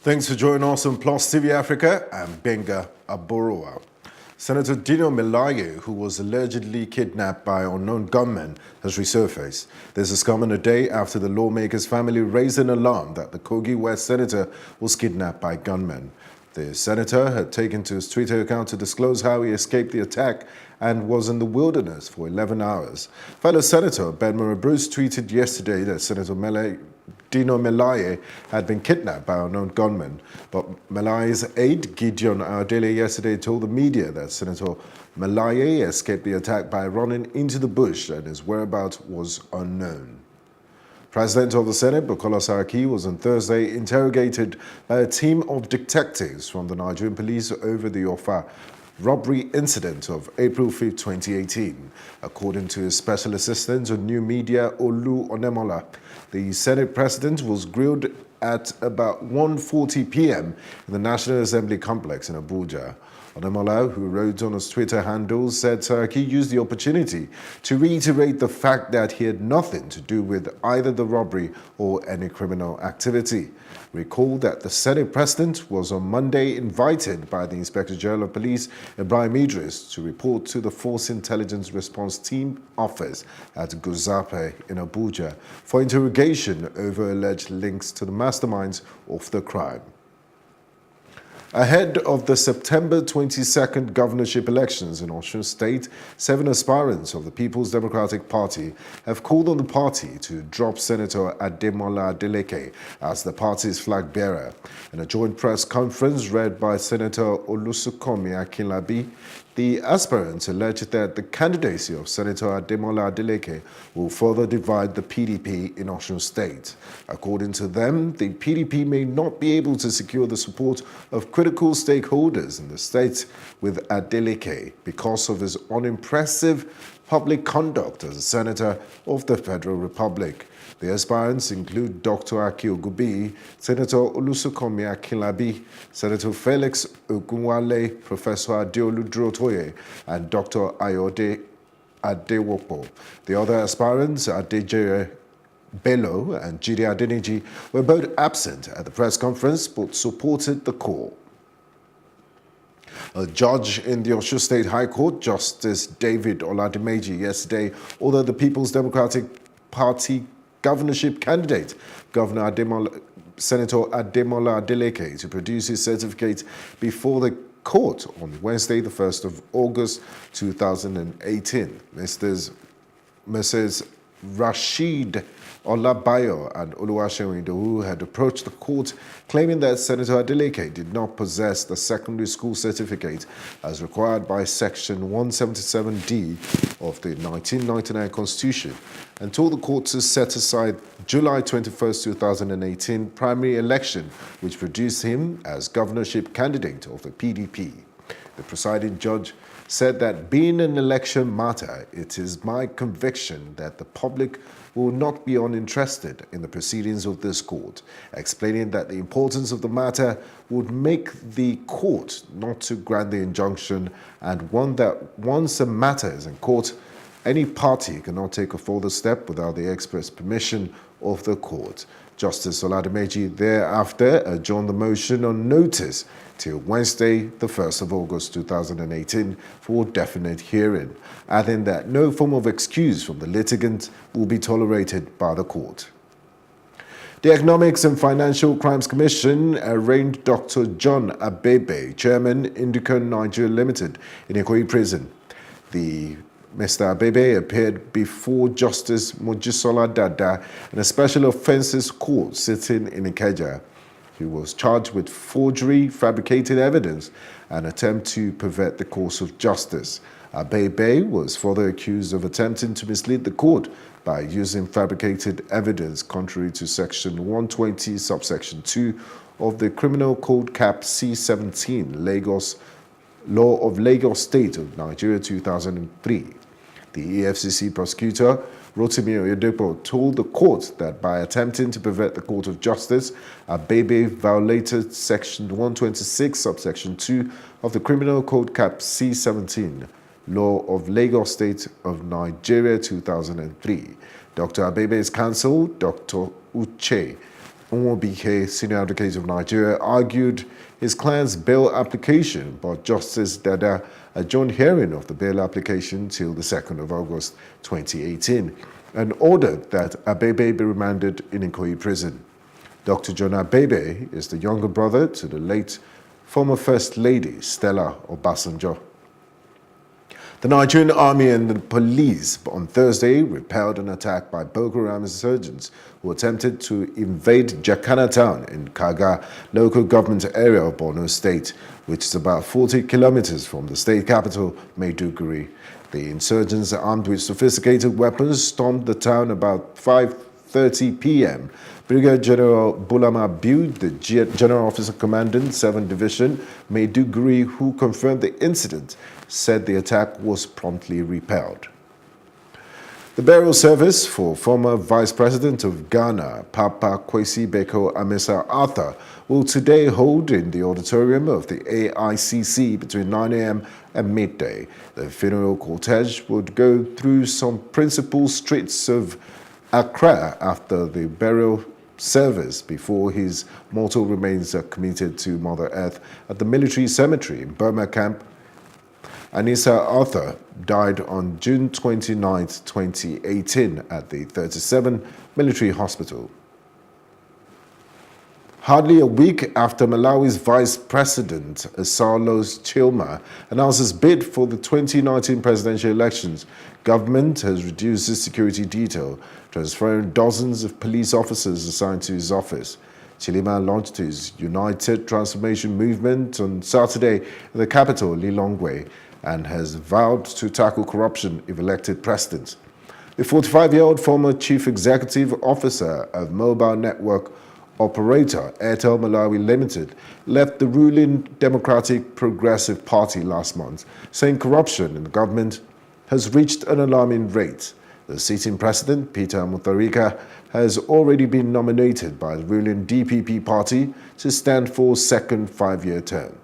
Thanks for joining us on Plus TV Africa. I'm Benga Aboroa. Senator Dino Melaye, who was allegedly kidnapped by unknown gunmen, has resurfaced. This has come in a day after the lawmaker's family raised an alarm that the Kogi West senator was kidnapped by gunmen. The senator had taken to his Twitter account to disclose how he escaped the attack and was in the wilderness for 11 hours. Fellow Senator Ben Bruce tweeted yesterday that Senator Dino Melaye had been kidnapped by unknown gunmen, but Melaye's aide Gideon Adeleke yesterday told the media that Senator Melaye escaped the attack by running into the bush and his whereabouts was unknown. President of the Senate, Bukola Saraki, was on Thursday interrogated by a team of detectives from the Nigerian police over the Ofa robbery incident of April 5, 2018. According to his special assistant on new media, Olu Onemola, the Senate president was grilled at about 1:40 p.m. in the National Assembly complex in Abuja. Onemola, who wrote on his Twitter handle, said Saraki used the opportunity to reiterate the fact that he had nothing to do with either the robbery or any criminal activity. Recall that the Senate president was on Monday invited by the Inspector General of Police, Ibrahim Idris, to report to the Force Intelligence Response Team office at Guzape in Abuja for interrogation over alleged links to the masterminds of the crime. Ahead of the September 22nd governorship elections in Osun State, 7 aspirants of the People's Democratic Party have called on the party to drop Senator Adeleke as the party's flag bearer. In a joint press conference read by Senator Olusukomi Akinlabi, the aspirants alleged that the candidacy of Senator Adeleke will further divide the PDP in Osun State. According to them, the PDP may not be able to secure the support of critical stakeholders in the state with Adeleke because of his unimpressive public conduct as a senator of the Federal Republic. The aspirants include Dr. Aki Ogubi, Senator Olusukomi Akinlabi, Senator Felix Ogunwale, Professor Adeolu Durotoye, and Dr. Ayode Adewopo. The other aspirants, Adejere Bello and Jide Adeniji, were both absent at the press conference but supported the call. A judge in the Osun State High Court, Justice David Oladimeji, yesterday ordered the People's Democratic Party governorship candidate, Senator Ademola Adeleke, to produce his certificate before the court on Wednesday, the 1st of August 2018. Mrs. Rashid Olabayo and Oluwaseun Idowu had approached the court claiming that Senator Adeleke did not possess the secondary school certificate as required by Section 177D of the 1999 Constitution and told the court to set aside July 21, 2018 primary election which produced him as governorship candidate of the PDP. The presiding judge said that being an election matter, it is my conviction that the public will not be uninterested in the proceedings of this court, explaining that the importance of the matter would make the court not to grant the injunction and one that once a matter is in court, any party cannot take a further step without the express permission of the court. Justice Oladimeji thereafter adjourned the motion on notice till Wednesday, the 1st of August 2018 for definite hearing, adding that no form of excuse from the litigant will be tolerated by the court. The Economics and Financial Crimes Commission arraigned Dr. Jonah, Beibei, Chairman, Indican Nigeria Limited, in Ikoyi Prison. Mr. Beibei appeared before Justice Mojisola Dada in a special offences court sitting in Ikeja. He was charged with forgery, fabricated evidence, and attempt to pervert the course of justice. Beibei was further accused of attempting to mislead the court by using fabricated evidence contrary to Section 120, subsection 2 of the Criminal Code Cap C-17, Law of Lagos State of Nigeria 2003. The EFCC prosecutor, Rotimi Oyedepo, told the court that by attempting to pervert the court of justice, Beibei violated Section 126, subsection 2 of the Criminal Code Cap C-17, Law of Lagos State of Nigeria 2003. Dr. Beibei's counsel, Dr. Uche Nwobike, senior advocate of Nigeria, argued his client's bail application, but Justice Dada adjourned hearing of the bail application till the 2nd of August 2018 and ordered that Beibei be remanded in Ikoyi prison. Dr. Jonah Beibei is the younger brother to the late former First Lady Stella Obasanjo. The Nigerian army and the police on Thursday repelled an attack by Boko Haram insurgents who attempted to invade Jakana town in Kaga local government area of Borno State, which is about 40 kilometers from the state capital, Maiduguri. The insurgents, armed with sophisticated weapons, stormed the town about 5:30 p.m. Brigadier General Bulama Biu, the General Officer Commandant 7th Division, Maiduguri, who confirmed the incident, said the attack was promptly repelled. The burial service for former Vice President of Ghana, Papa Kwesi AmissahArthurs, will today hold in the auditorium of the AICC between 9 a.m. and midday. The funeral cortege would go through some principal streets of Accra after the burial service before his mortal remains are committed to Mother Earth at the military cemetery in Burma Camp. AmissahArthurs died on June 29, 2018 at the 37 Military Hospital. Hardly a week after Malawi's Vice President Adeleke Chilima announced his bid for the 2019 presidential elections, government has reduced its security detail, transferring dozens of police officers assigned to his office. Chilima launched his United Transformation Movement on Saturday in the capital, Lilongwe, and has vowed to tackle corruption if elected president. The 45-year-old former chief executive officer of mobile network operator Airtel Malawi Limited left the ruling Democratic Progressive Party last month, saying corruption in the government has reached an alarming rate. The sitting president, Peter Mutharika, has already been nominated by the ruling DPP party to stand for a second 5-year term.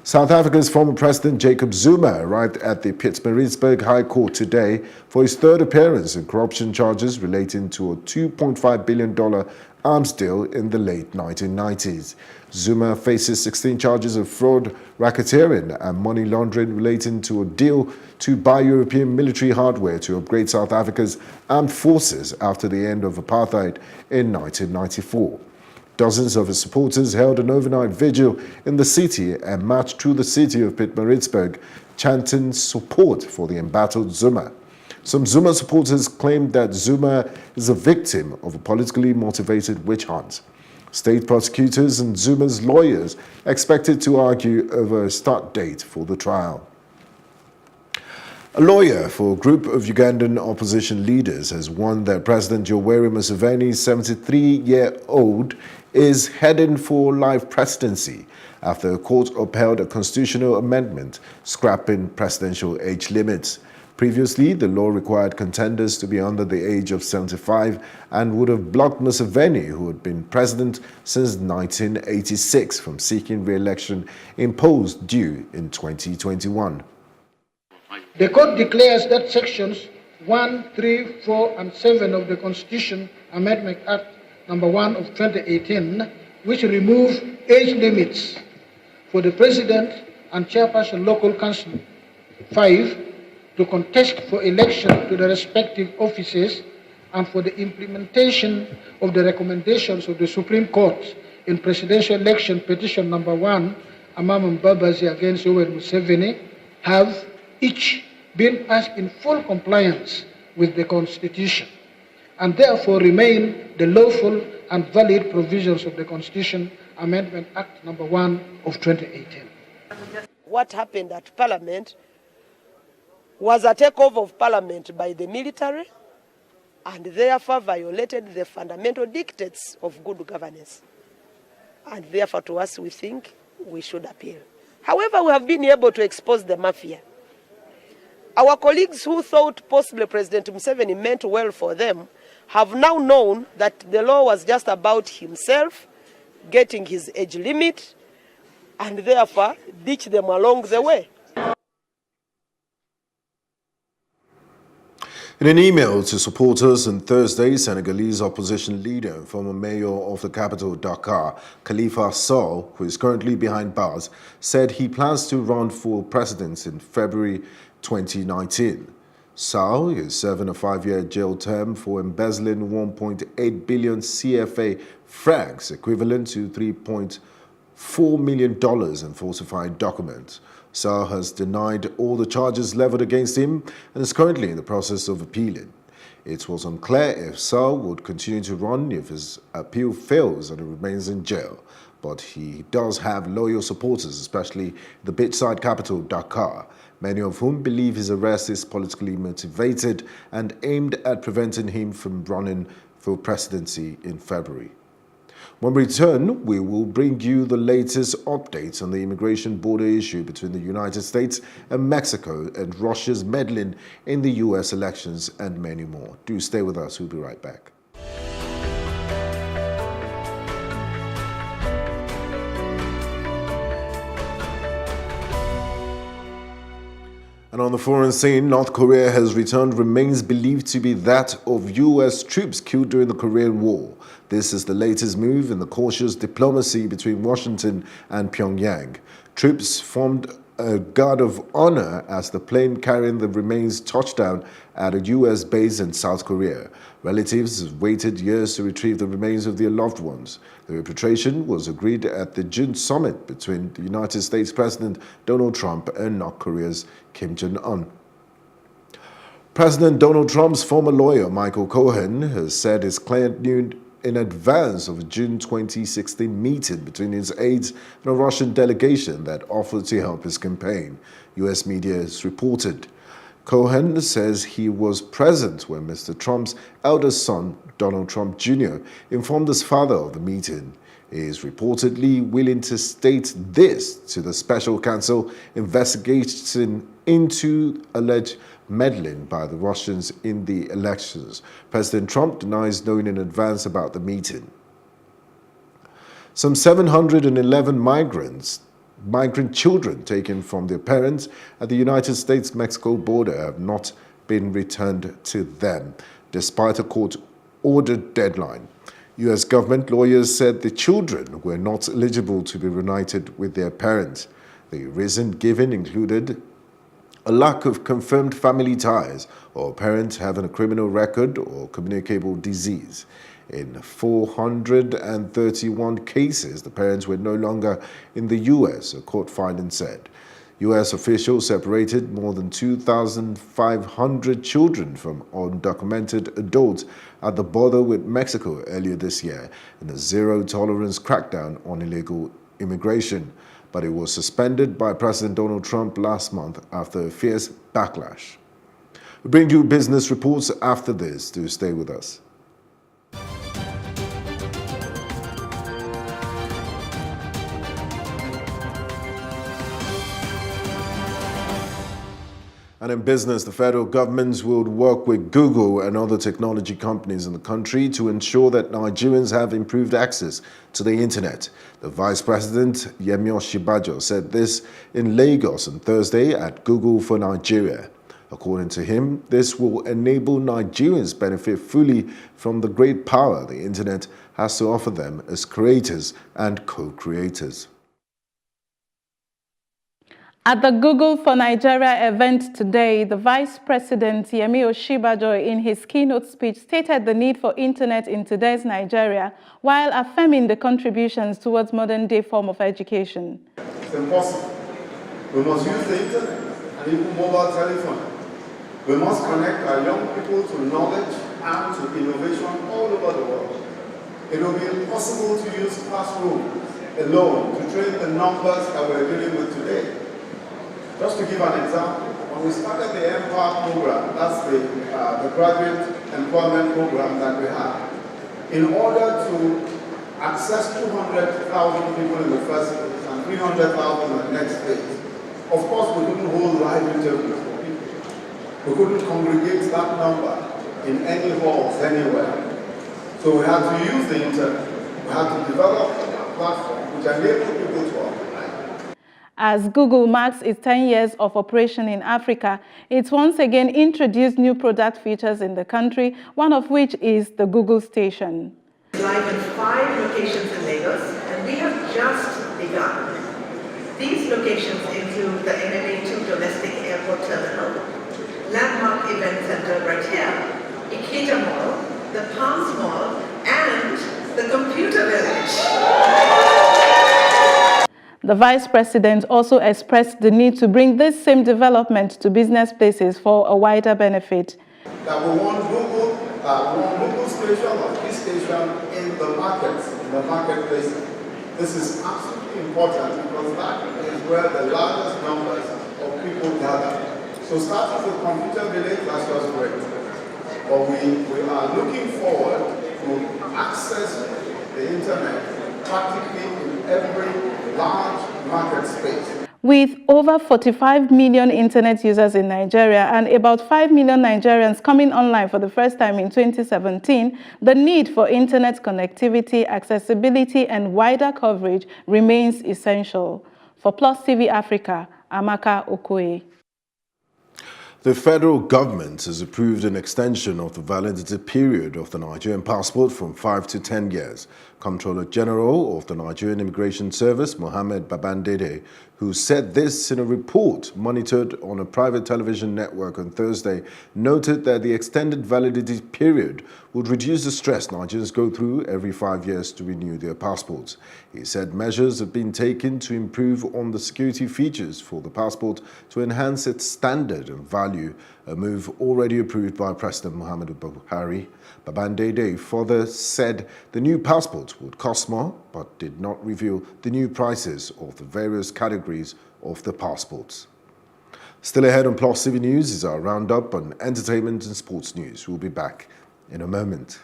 South Africa's former president Jacob Zuma arrived at the Pietermaritzburg High Court today for his third appearance in corruption charges relating to a $2.5 billion arms deal in the late 1990s. Zuma faces 16 charges of fraud, racketeering, and money laundering relating to a deal to buy European military hardware to upgrade South Africa's armed forces after the end of apartheid in 1994. Dozens of his supporters held an overnight vigil in the city and marched through the city of Pietermaritzburg, chanting support for the embattled Zuma. Some Zuma supporters claimed that Zuma is a victim of a politically motivated witch hunt. State prosecutors and Zuma's lawyers expected to argue over a start date for the trial. A lawyer for a group of Ugandan opposition leaders has warned that President Yoweri Museveni's 73-year-old is heading for life presidency after a court upheld a constitutional amendment scrapping presidential age limits. Previously, the law required contenders to be under the age of 75 and would have blocked Museveni, who had been president since 1986, from seeking re-election imposed due in 2021. The court declares that sections 1, 3, 4, and 7 of the Constitution Amendment Act number 1 of 2018, which remove age limits for the president and chairperson local council. 5, to contest for election to the respective offices and for the implementation of the recommendations of the Supreme Court in presidential election petition number 1, Amama Mbabazi against Yoweri Museveni, have each been passed in full compliance with the Constitution, and therefore remain the lawful and valid provisions of the Constitution Amendment Act number 1 of 2018. What happened at Parliament was a takeover of Parliament by the military and therefore violated the fundamental dictates of good governance. And therefore to us we think we should appeal. However, we have been able to expose the mafia. Our colleagues who thought possibly President Museveni meant well for them have now known that the law was just about himself getting his age limit and therefore ditch them along the way. In an email to supporters on Thursday, Senegalese opposition leader and former mayor of the capital, Dakar, Khalifa Sall, who is currently behind bars, said he plans to run for president in February 2019. Sall is serving a 5-year jail term for embezzling 1.8 billion CFA francs, equivalent to $3.4 million in falsified documents. Sall has denied all the charges leveled against him and is currently in the process of appealing. It was unclear if Sall would continue to run if his appeal fails and he remains in jail. But he does have loyal supporters, especially the beachside capital, Dakar, many of whom believe his arrest is politically motivated and aimed at preventing him from running for presidency in February. When we return, we will bring you the latest updates on the immigration border issue between the United States and Mexico and Russia's meddling in the U.S. elections and many more. Do stay with us. We'll be right back. And on the foreign scene, North Korea has returned remains believed to be that of U.S. troops killed during the Korean War. This is the latest move in the cautious diplomacy between Washington and Pyongyang. Troops formed a guard of honor as the plane carrying the remains touched down at a U.S. base in South Korea. Relatives waited years to retrieve the remains of their loved ones. The repatriation was agreed at the June summit between the United States President Donald Trump and North Korea's Kim Jong-un. President Donald Trump's former lawyer, Michael Cohen, has said his client knew in advance of a June 2016 meeting between his aides and a Russian delegation that offered to help his campaign, U.S. media has reported. Cohen says he was present when Mr. Trump's eldest son, Donald Trump Jr., informed his father of the meeting. He is reportedly willing to state this to the special counsel investigating into alleged meddling by the Russians in the elections. President Trump denies knowing in advance about the meeting. Some 711 migrant children taken from their parents at the United States-Mexico border have not been returned to them, despite a court-ordered deadline. U.S. government lawyers said the children were not eligible to be reunited with their parents. The reason given included a lack of confirmed family ties or parents having a criminal record or communicable disease. In 431 cases, the parents were no longer in the U.S., a court finding said. U.S. officials separated more than 2,500 children from undocumented adults at the border with Mexico earlier this year in a zero-tolerance crackdown on illegal immigration. But it was suspended by President Donald Trump last month after a fierce backlash. We bring you business reports after this. Do stay with us. And in business, the federal government will work with Google and other technology companies in the country to ensure that Nigerians have improved access to the internet. The Vice President, Yemi Osinbajo, said this in Lagos on Thursday at Google for Nigeria. According to him, this will enable Nigerians benefit fully from the great power the internet has to offer them as creators and co-creators. At the Google for Nigeria event today, the Vice President, Yemi Osinbajo, in his keynote speech, stated the need for internet in today's Nigeria, while affirming the contributions towards modern-day form of education. It's impossible. We must use the internet and even mobile telephone. We must connect our young people to knowledge and to innovation all over the world. It will be impossible to use classrooms alone to train the numbers that we're dealing with today. Just to give an example, when we started the Empower program, that's the graduate employment program that we have, in order to access 200,000 people in the first phase and 300,000 in the next phase, of course we couldn't hold live interviews for people. We couldn't congregate that number in any halls anywhere. So we had to use the internet. We had to develop a platform which enabled people to apply. As Google marks its 10 years of operation in Africa, it's once again introduced new product features in the country, one of which is the Google Station. Live in 5 locations in Lagos, and we have just begun. These locations include the MMA2 Domestic Airport Terminal, Landmark Event Center right here, Ikeja Mall, the Palms Mall, and the Computer Village. The Vice President also expressed the need to bring this same development to business places for a wider benefit. That we want Google station or this station in the markets, in the marketplace. This is absolutely important because that is where the largest numbers of people gather. So starting with Computer Village, that's just great. But we are looking forward to access the internet practically in every large market space. With over 45 million internet users in Nigeria and about 5 million Nigerians coming online for the first time in 2017, the need for internet connectivity, accessibility, and wider coverage remains essential. For Plus TV Africa, Amaka Okoye. The federal government has approved an extension of the validity period of the Nigerian passport from 5 to 10 years. Comptroller General of the Nigerian Immigration Service, Mohammed Babandede, who said this in a report monitored on a private television network on Thursday, noted that the extended validity period would reduce the stress Nigerians go through every 5 years to renew their passports. He said measures have been taken to improve on the security features for the passport to enhance its standard and value, a move already approved by President Muhammadu Buhari. Babandede further said the new passport would cost more, but did not reveal the new prices of the various categories of the passports. Still ahead on Plus TV News is our roundup on entertainment and sports news. We'll be back in a moment.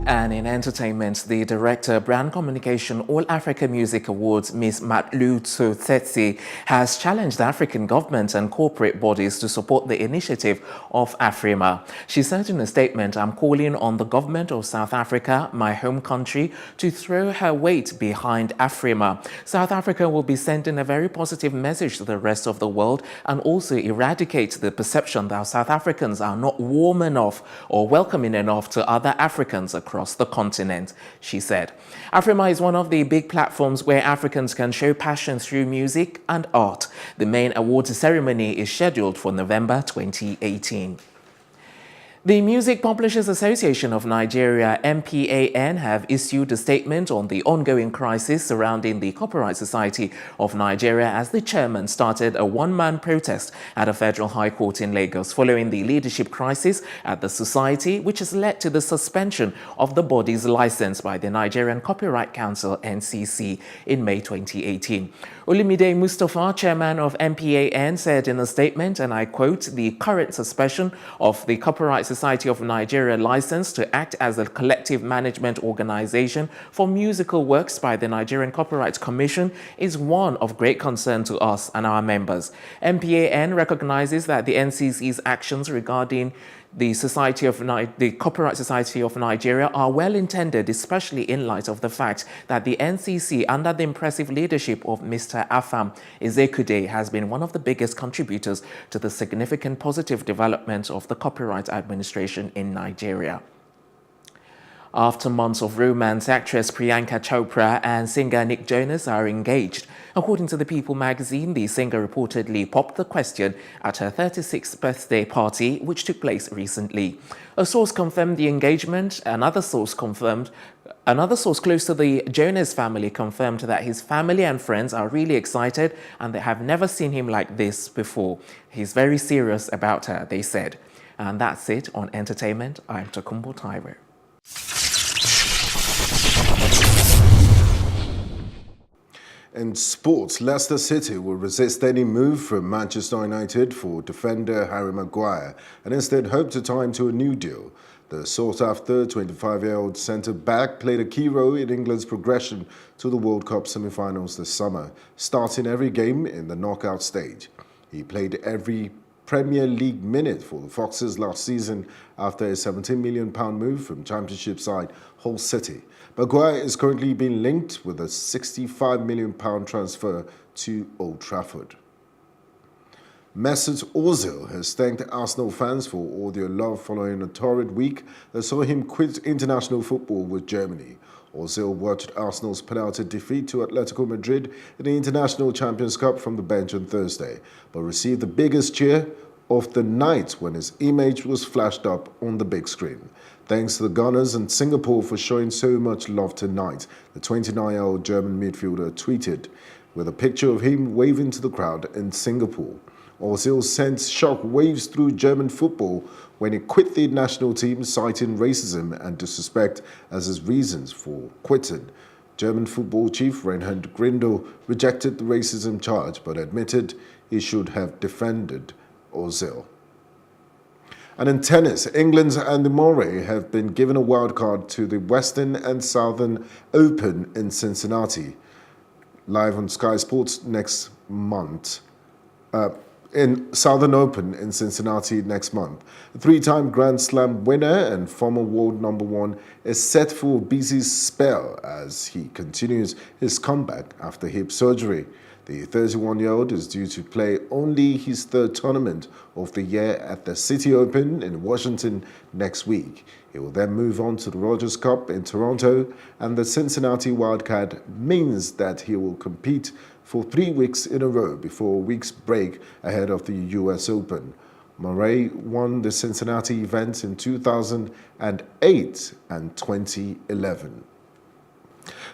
And in entertainment, the Director Brand Communication All Africa Music Awards, Ms. Matlu Tsotsetsi, has challenged African governments and corporate bodies to support the initiative of AFRIMA. She said in a statement, "I'm calling on the government of South Africa, my home country, to throw her weight behind AFRIMA. South Africa will be sending a very positive message to the rest of the world and also eradicate the perception that South Africans are not warm enough or welcoming enough to other Africans across the continent," she said. AFRIMA is one of the big platforms where Africans can show passion through music and art. The main awards ceremony is scheduled for November 2018. The Music Publishers Association of Nigeria, MPAN, have issued a statement on the ongoing crisis surrounding the Copyright Society of Nigeria as the chairman started a one-man protest at a federal high court in Lagos following the leadership crisis at the society, which has led to the suspension of the body's license by the Nigerian Copyright Council, NCC, in May 2018. Olumide Mustafa, chairman of MPAN, said in a statement, and I quote, "The current suspension of the Copyright Society of Nigeria license to act as a collective management organization for musical works by the Nigerian Copyright Commission is one of great concern to us and our members. MPAN recognizes that the NCC's actions regarding the Copyright Society of Nigeria are well intended, especially in light of the fact that the NCC, under the impressive leadership of Mr. Afam Ezekude, has been one of the biggest contributors to the significant positive development of the copyright administration in Nigeria." After months of romance, actress Priyanka Chopra and singer Nick Jonas are engaged. According to the People magazine, the singer reportedly popped the question at her 36th birthday party, which took place recently. A source confirmed the engagement. Another source close to the Jonas family confirmed that his family and friends are really excited and they have never seen him like this before. He's very serious about her, they said. And that's it on entertainment. I'm Tokumbo Taiwo. In sports, Leicester City will resist any move from Manchester United for defender Harry Maguire and instead hope to tie him to a new deal. The sought-after 25-year-old centre-back played a key role in England's progression to the World Cup semi-finals this summer, starting every game in the knockout stage. He played every Premier League minute for the Foxes last season after a £17 million move from Championship side Hull City. Beibei is currently being linked with a £65 million transfer to Old Trafford. Mesut Ozil has thanked Arsenal fans for all their love following a torrid week that saw him quit international football with Germany. Ozil watched Arsenal's penalty defeat to Atletico Madrid in the International Champions Cup from the bench on Thursday, but received the biggest cheer of the night when his image was flashed up on the big screen. Thanks to the Gunners and Singapore for showing so much love tonight, the 29-year-old German midfielder tweeted with a picture of him waving to the crowd in Singapore. Ozil sent shock waves through German football when he quit the national team, citing racism and disrespect as his reasons for quitting. German football chief Reinhard Grindel rejected the racism charge but admitted he should have defended Ozil. And in tennis, England's Andy Murray have been given a wild card to the Western and Southern Open in Cincinnati, live on Sky Sports next month. In Southern Open in Cincinnati next month. The three-time Grand Slam winner and former world number one is set for a busy spell as he continues his comeback after hip surgery. The 31-year-old is due to play only his third tournament of the year at the City Open in Washington next week. He will then move on to the Rogers Cup in Toronto, and the Cincinnati Wildcat means that he will compete for 3 weeks in a row before a week's break ahead of the US Open. Murray won the Cincinnati event in 2008 and 2011.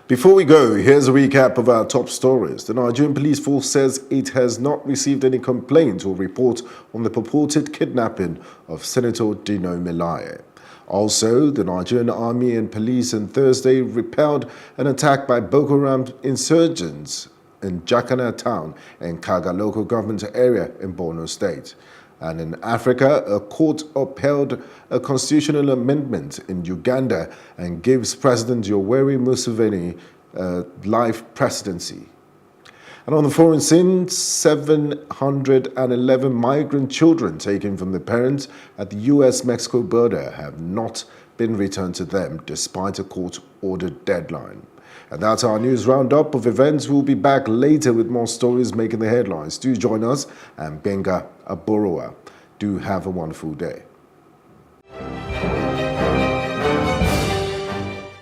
Before we go, here's a recap of our top stories. The Nigerian police force says it has not received any complaint or report on the purported kidnapping of Senator Dino Melaye. Also, the Nigerian army and police on Thursday repelled an attack by Boko Haram insurgents in Jakana town in Kaga local government area in Borno State. And in Africa, a court upheld a constitutional amendment in Uganda and gives President Yoweri Museveni life presidency. And on the foreign scene, 711 migrant children taken from their parents at the US-Mexico border have not been returned to them despite a court-ordered deadline. And that's our news roundup of events. We'll be back later with more stories making the headlines. Do join us and Benga Aboroa. Do have a wonderful day.